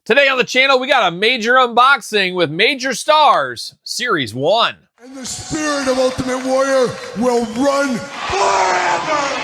Today on the channel, we got a major unboxing with Major Stars, Series 1. And the spirit of Ultimate Warrior will run forever!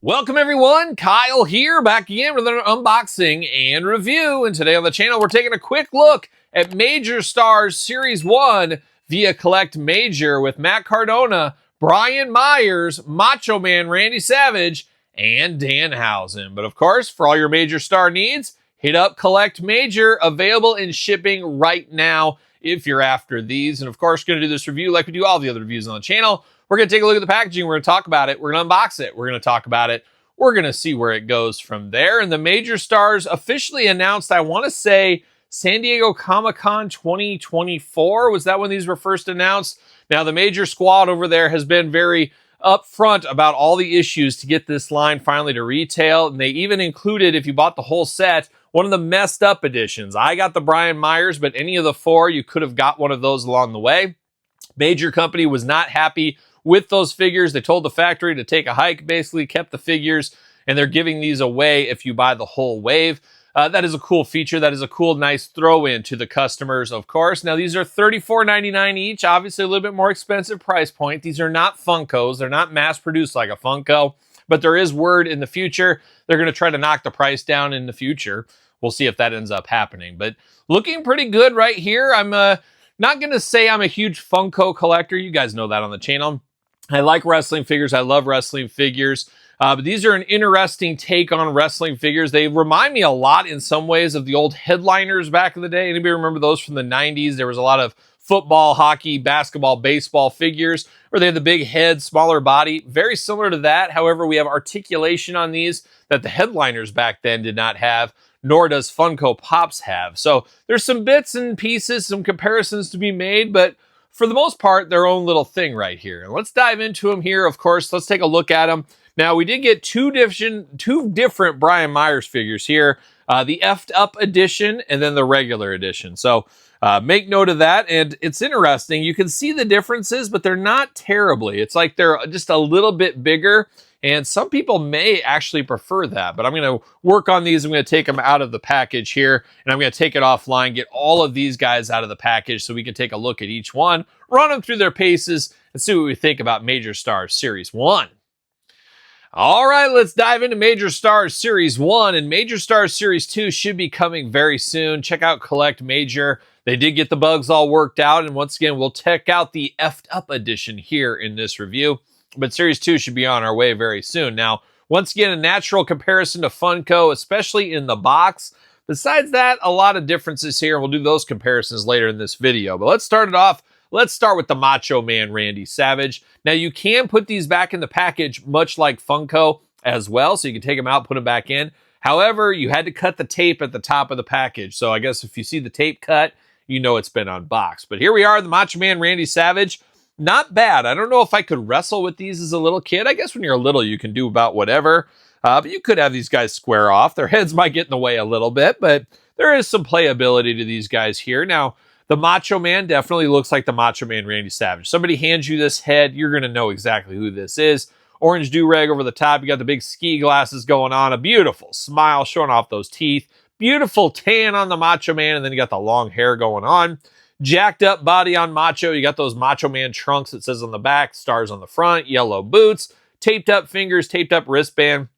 Welcome everyone, Kyle here, back again with an unboxing and review. And today on the channel, we're taking a quick look at Major Stars Series 1 via Collect Major with Matt Cardona, Brian Myers, Macho Man Randy Savage, and Danhausen. But of course, for all your Major Star needs, hit up Collect Major, available in shipping right now if you're after these. And of course, we're going to do this review like we do all the other reviews on the channel. We're going to take a look at the packaging. We're going to talk about it. We're going to unbox it. We're going to talk about it. We're going to see where it goes from there. And the Major Stars officially announced, I want to say, San Diego Comic-Con 2024. Was that when these were first announced? Now, the Major Squad over there has been very upfront about all the issues to get this line finally to retail. And they even included, if you bought the whole set, one of the messed up editions. I got the Brian Myers, but any of the four, you could have got one of those along the way. Major Company was not happy with those figures. They told the factory to take a hike, basically kept the figures, and they're giving these away if you buy the whole wave. That is a cool feature. That is a cool, nice throw-in to the customers, of course. Now, these are $34.99 each, obviously a little bit more expensive price point. These are not Funkos. They're not mass-produced like a Funko, but there is word in the future they're going to try to knock the price down in the future. We'll see if that ends up happening, but looking pretty good right here. I'm not going to say I'm a huge Funko collector. You guys know that on the channel. I like wrestling figures. I love wrestling figures. But these are an interesting take on wrestling figures. They remind me a lot in some ways of the old headliners back in the day. Anybody remember those from the 90s? There was a lot of football, hockey, basketball, baseball figures where they had the big head, smaller body. Very similar to that. However, we have articulation on these that the headliners back then did not have, nor does Funko Pops have. So there's some bits and pieces, some comparisons to be made, but for the most part, their own little thing right here. And let's dive into them here, of course. Let's take a look at them. Now, we did get two different Brian Myers figures here, the effed up edition and then the regular edition. So make note of that. And it's interesting. You can see the differences, but they're not terribly. It's like they're just a little bit bigger. And some people may actually prefer that, but I'm going to work on these. I'm going to take them out of the package here, and I'm going to take it offline, get all of these guys out of the package so we can take a look at each one, run them through their paces, and see what we think about Major Stars Series 1. All right, let's dive into Major Stars Series 1, and Major Stars Series 2 should be coming very soon. Check out Collect Major. They did get the bugs all worked out, and once again, we'll check out the effed up edition here in this review. But Series 2 should be on our way very soon. Now, once again, a natural comparison to Funko, especially in the box. Besides that, a lot of differences here. We'll do those comparisons later in this video. But let's start it off. Let's start with the Macho Man Randy Savage. Now, you can put these back in the package, much like Funko as well. So you can take them out, put them back in. However, you had to cut the tape at the top of the package. So I guess if you see the tape cut, you know it's been unboxed. But here we are, the Macho Man Randy Savage. Not bad. I don't know if I could wrestle with these as a little kid. I guess when you're little, you can do about whatever. But you could have these guys square off. Their heads might get in the way a little bit, but there is some playability to these guys here. Now, the Macho Man definitely looks like the Macho Man Randy Savage. Somebody hands you this head, you're going to know exactly who this is. Orange do-rag over the top. You got the big ski glasses going on. A beautiful smile showing off those teeth. Beautiful tan on the Macho Man, and then you got the long hair going on. Jacked up body on Macho. You got those Macho Man trunks, it says on the back, stars on the front, yellow boots, taped up fingers, taped up wristband.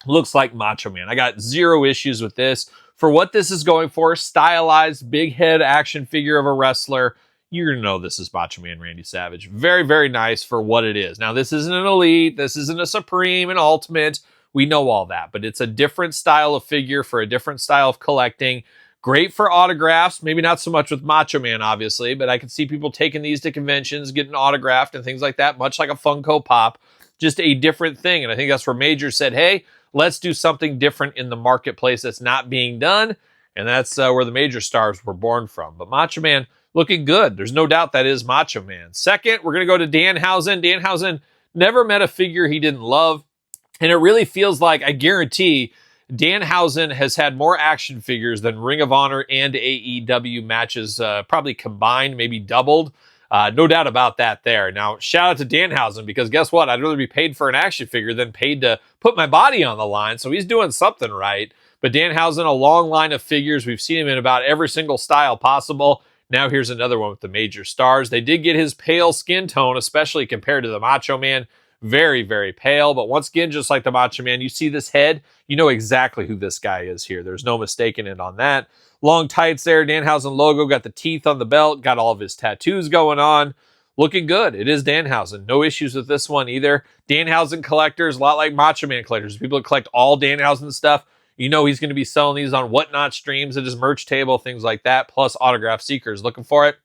Looks like Macho Man. I got zero issues with this. For what this is going for, stylized, big head action figure of a wrestler, you're going to know this is Macho Man Randy Savage. Very, very nice for what it is. Now, this isn't an Elite. This isn't a Supreme, an Ultimate. We know all that, but it's a different style of figure for a different style of collecting. Great for autographs, maybe not so much with Macho Man, obviously, but I can see people taking these to conventions, getting autographed and things like that, much like a Funko Pop, just a different thing. And I think that's where Major said, hey, let's do something different in the marketplace that's not being done. And that's where the major stars were born from. But Macho Man looking good. There's no doubt that is Macho Man. Second, we're going to go to Danhausen. Danhausen never met a figure he didn't love. And it really feels like, I guarantee, Danhausen has had more action figures than Ring of Honor and AEW matches probably combined, maybe doubled. No doubt about that there. Now, shout out to Danhausen, because guess what? I'd rather be paid for an action figure than paid to put my body on the line. So he's doing something right. But Danhausen, a long line of figures. We've seen him in about every single style possible. Now here's another one with the major stars. They did get his pale skin tone, especially compared to the Macho Man. Very, very pale. But once again, just like the Macho Man, you see this head, you know exactly who this guy is here. There's no mistaking it on that. Long tights there, Danhausen logo, got the teeth on the belt, got all of his tattoos going on. Looking good. It is Danhausen. No issues with this one either. Danhausen collectors, a lot like Macho Man collectors. People that collect all Danhausen stuff, you know he's going to be selling these on Whatnot streams at his merch table, things like that, plus autograph seekers looking for it.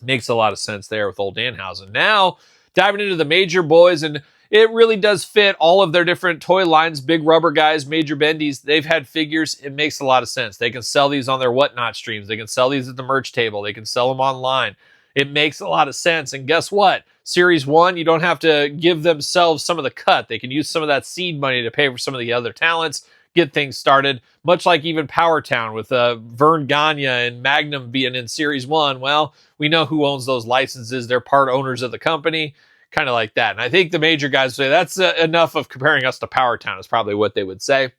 Makes a lot of sense there with old Danhausen. Now, diving into the major boys, and it really does fit all of their different toy lines. Big rubber guys, major bendies, they've had figures. It makes a lot of sense. They can sell these on their Whatnot streams. They can sell these at the merch table. They can sell them online. It makes a lot of sense. And guess what? Series 1, you don't have to give themselves some of the cut. They can use some of that seed money to pay for some of the other talents, get things started. Much like even Power Town with Vern Gagne and Magnum being in Series 1. Well, we know who owns those licenses. They're part owners of the company. Kind of like that. And I think the major guys say that's enough of comparing us to Power Town is probably what they would say.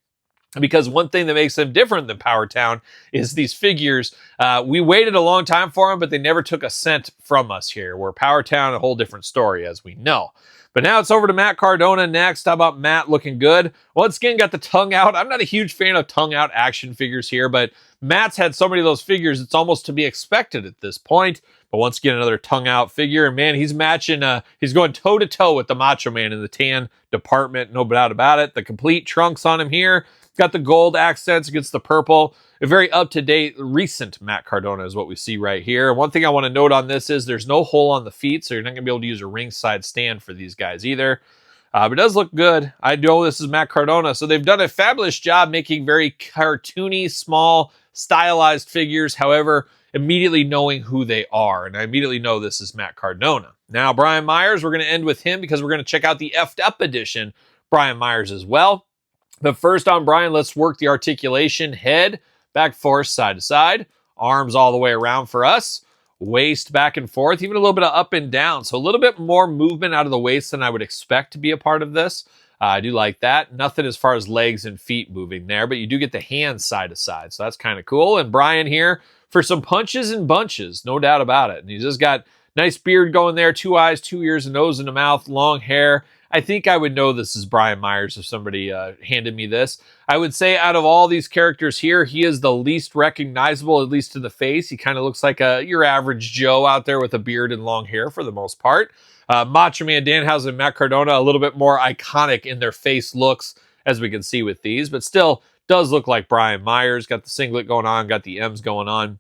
Because one thing that makes them different than Power Town is these figures. We waited a long time for them, but they never took a cent from us here. Where Power Town, a whole different story, as we know. But now it's over to Matt Cardona next. How about Matt looking good? Once again, got the tongue out. I'm not a huge fan of tongue out action figures here, but Matt's had so many of those figures, it's almost to be expected at this point. But once again, another tongue out figure. And man, he's matching, he's going toe to toe with the Macho Man in the tan department. No doubt about it. The complete trunks on him here. Got the gold accents against the purple. A very up-to-date, recent Matt Cardona is what we see right here. One thing I want to note on this is there's no hole on the feet, so you're not going to be able to use a ringside stand for these guys either. But it does look good. I know this is Matt Cardona, so they've done a fabulous job making very cartoony, small, stylized figures. However, immediately knowing who they are, and I immediately know this is Matt Cardona. Now, Brian Myers, we're going to end with him because we're going to check out the effed up edition Brian Myers as well. But first on Brian, let's work the articulation. Head, back forth, side to side. Arms all the way around for us. Waist back and forth, even a little bit of up and down. So a little bit more movement out of the waist than I would expect to be a part of this. I do like that. Nothing as far as legs and feet moving there, but you do get the hands side to side. So that's kind of cool. And Brian here for some punches and bunches, no doubt about it. And he's just got nice beard going there, 2 eyes, 2 ears, a nose and a mouth, long hair. I think I would know this is Brian Myers if somebody handed me this. I would say out of all these characters here, he is the least recognizable, at least to the face. He kind of looks like your average Joe out there with a beard and long hair for the most part. Macho Man, Danhausen, and Matt Cardona, a little bit more iconic in their face looks, as we can see with these, but still does look like Brian Myers. Got the singlet going on, got the M's going on.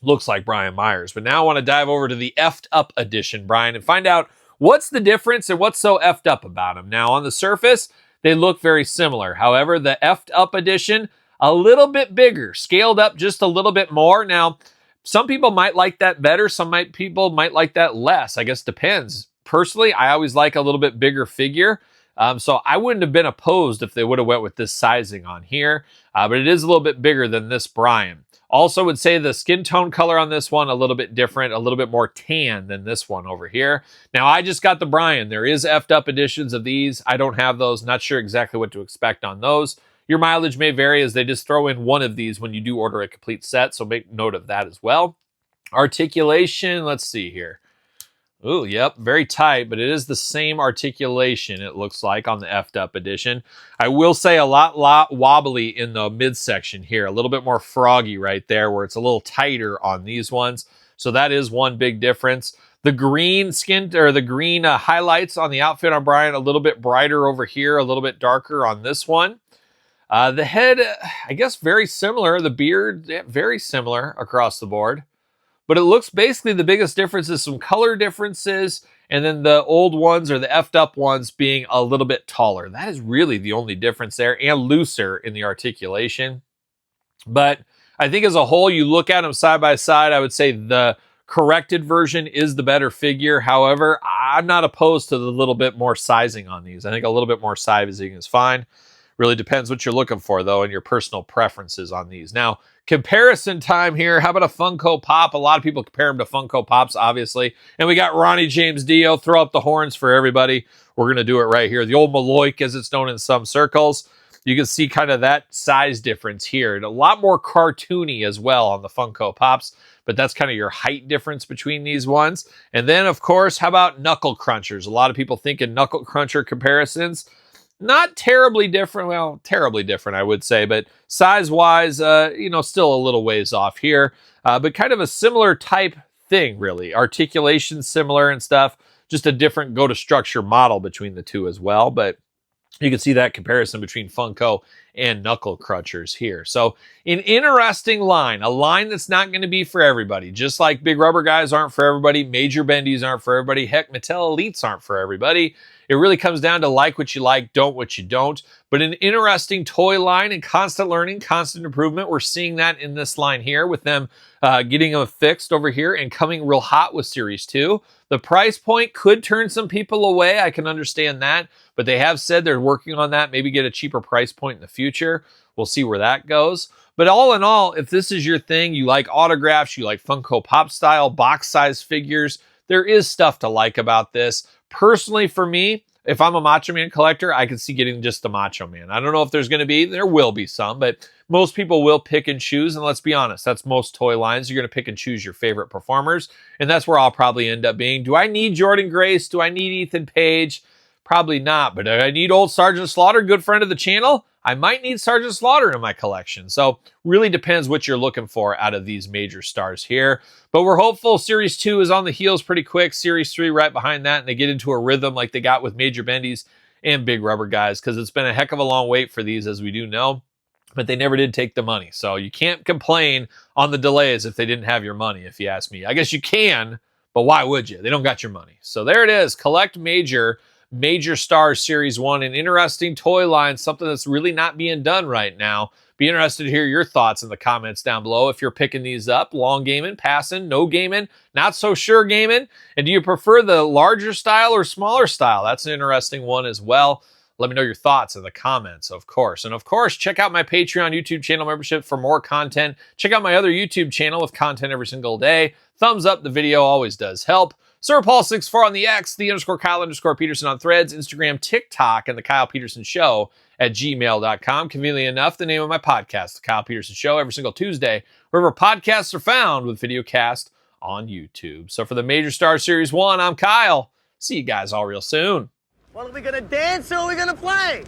Looks like Brian Myers. But now I want to dive over to the effed up edition, Brian, and find out what's the difference and what's so effed up about them. Now, on the surface, they look very similar. However, the effed up edition, a little bit bigger, scaled up just a little bit more. Now, some people might like that better. People might like that less. I guess depends. Personally, I always like a little bit bigger figure. So I wouldn't have been opposed if they would have went with this sizing on here. But it is a little bit bigger than this Brian. Also would say the skin tone color on this one a little bit different, a little bit more tan than this one over here. Now, I just got the Brian. There is effed up editions of these. I don't have those. Not sure exactly what to expect on those. Your mileage may vary as they just throw in one of these when you do order a complete set, so make note of that as well. Articulation, let's see here. Ooh, yep, very tight, but it is the same articulation, it looks like, on the effed up edition. I will say a lot wobbly in the midsection here, a little bit more froggy right there, where it's a little tighter on these ones. So that is one big difference. The green skin, or the green highlights on the outfit on Brian, a little bit brighter over here, a little bit darker on this one. The head, I guess very similar. The beard, yeah, very similar across the board. But it looks basically the biggest difference is some color differences, and then the old ones or the effed up ones being a little bit taller. That is really the only difference there, and looser in the articulation. But I think as a whole, you look at them side by side, I would say the corrected version is the better figure. However, I'm not opposed to the little bit more sizing on these. I think a little bit more sizing is fine. Really depends what you're looking for, though, and your personal preferences on these. Now, comparison time here. How about a Funko Pop? A lot of people compare them to Funko Pops, obviously. And we got Ronnie James Dio. Throw up the horns for everybody. We're going to do it right here. The old Maloik, as it's known in some circles. You can see kind of that size difference here. And a lot more cartoony as well on the Funko Pops. But that's kind of your height difference between these ones. And then, of course, how about Knuckle Crunchers? A lot of people think in Knuckle Cruncher comparisons. Not terribly different. Well, terribly different, I would say. But size-wise, still a little ways off here. But kind of a similar type thing, really. Articulation similar and stuff. Just a different go-to-structure model between the two as well. But you can see that comparison between Funko and Knuckle Crunchers here. So an interesting line, a line that's not going to be for everybody. Just like Big Rubber Guys aren't for everybody, Major Bendies aren't for everybody, heck, Mattel Elites aren't for everybody. It really comes down to like what you like, don't what you don't. But an interesting toy line and constant learning, constant improvement. We're seeing that in this line here with them getting them fixed over here and coming real hot with Series 2. The price point could turn some people away. I can understand that. But they have said they're working on that. Maybe get a cheaper price point in the future. We'll see where that goes. But all in all, if this is your thing, you like autographs, you like Funko Pop style, box size figures, there is stuff to like about this. Personally, for me, if I'm a Macho Man collector, I could see getting just the Macho Man. I don't know if there will be some, but most people will pick and choose. And let's be honest, that's most toy lines. You're going to pick and choose your favorite performers. And that's where I'll probably end up being. Do I need Jordan Grace? Do I need Ethan Page? Probably not. But do I need old Sergeant Slaughter, good friend of the channel? I might need Sergeant Slaughter in my collection. So really depends what you're looking for out of these major stars here. But we're hopeful Series 2 is on the heels pretty quick. Series 3 right behind that. And they get into a rhythm like they got with Major Bendies and Big Rubber Guys. Because it's been a heck of a long wait for these, as we do know. But they never did take the money. So you can't complain on the delays if they didn't have your money, if you ask me. I guess you can, but why would you? They don't got your money. So there it is. Collect Major Stars Series 1, an interesting toy line, something that's really not being done right now. Be interested to hear your thoughts in the comments down below if you're picking these up. Long gaming, passing, no gaming, not so sure gaming. And do you prefer the larger style or smaller style? That's an interesting one as well. Let me know your thoughts in the comments, of course. And of course, check out my Patreon YouTube channel membership for more content. Check out my other YouTube channel with content every single day. Thumbs up the video always does help. SirPaul64 on the X, _Kyle_Peterson on Threads, Instagram, TikTok, and TheKylePetersonShow at gmail.com. Conveniently enough, the name of my podcast, The Kyle Peterson Show, every single Tuesday, wherever podcasts are found with videocast on YouTube. So for the Major Star Series 1, I'm Kyle. See you guys all real soon. Well, are we going to dance or are we going to play?